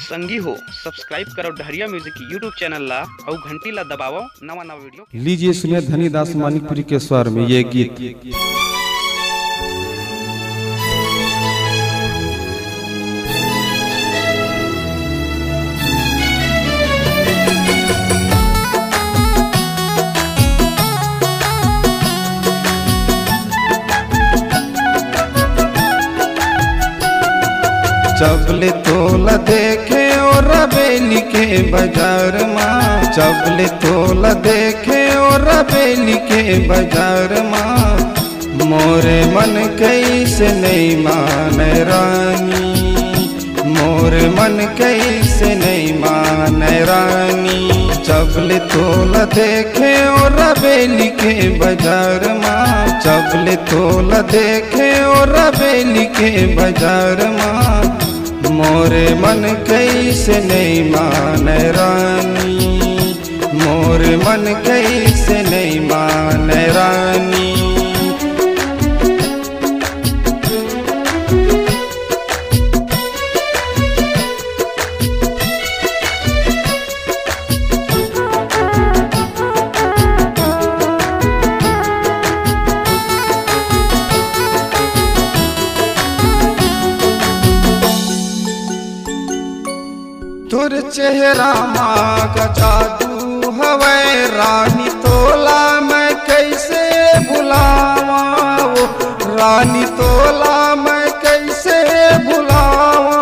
संगी हो सब्सक्राइब करो डहरिया म्यूजिक यूट्यूब चैनल ला और घंटी ला दबाओ नवा नवा वीडियो। लीजिए सुनिए धनीदास मानिकपुरी के स्वर में ये गीत। चबले तोला देखे और बेली के बाजार माँ, चबले तोला देखे और बेली के बाजार माँ। मोरे मन कैसे नहीं माने रानी, मोरे मन कैसे नहीं माने रानी। चबले तोला देखे और बेली के बाजार माँ, चबले तोला देखे और बेली के बाजार माँ। मोरे मन कैसे नहीं माने रानी, मोरे मन कैसे नहीं माने रानी। तुर चेहरा माँ का जादू हवे रानी, तोला मैं कैसे भुलावा वो रानी, तोला मैं कैसे भुलावा।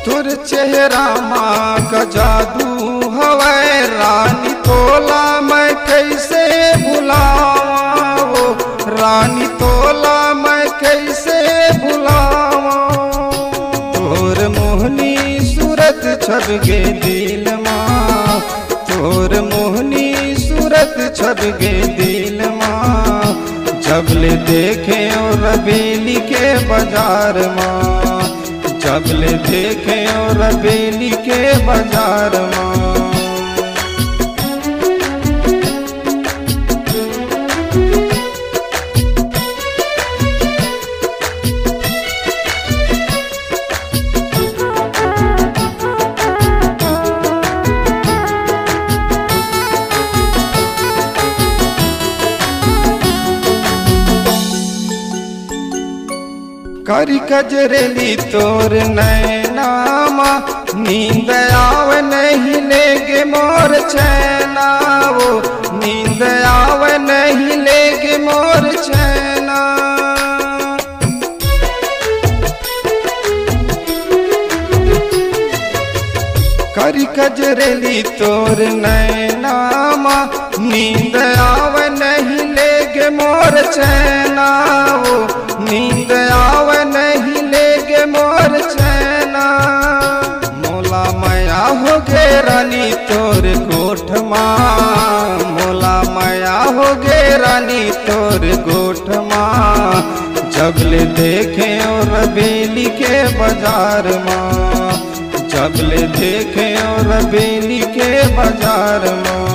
तुर चेहरा माँ का जादू हवे रानी, तोला मैं कैसे भुलावा वो रानी, तोला मैं कैसे भुलावा। तोर मोहनी सूरत छप गे दिल माँ, तोर मोहनी सूरत छप गे दिल माँ। जबले देखे और बेली के बाजार माँ, जबले देखे और बेली के बाजार माँ। करी कजरेली तोर नैनामा, नींद आव नहीं लेगे मोर चैना वो, नींद आव नहीं लेगे मोर चैना। करी कजरेली तोर नैनामा, नींद आव नहीं लेगे मोर चैना वो, नींद आव नहीं लेगे मोर चैना। मोला माया हो गे रानी तोर गोठ माँ, मोला माया हो गे रानी तोर गोठ माँ। जबले देखे और बेली के बाजार माँ, जबले देखे और बेली के बाजार माँ।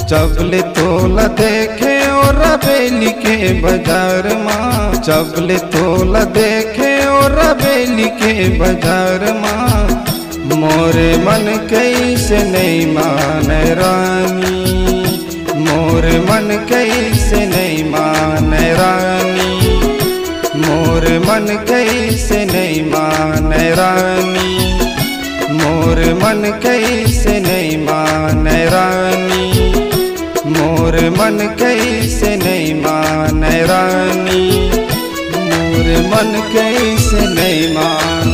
चबले तोला देखे और बेली के बाजार माँ, चबले तोला देखे और बेली के बाजार माँ। मोरे मन कैसे नहीं माने रानी, मोरे मन कैसे नहीं माने रानी, मोरे मन कैसे नहीं माने रानी, मोरे मन कैसे नहीं माने रानी, मोरे मन कैसे नहीं माने रानी, मोरे मन कैसे नहीं माने।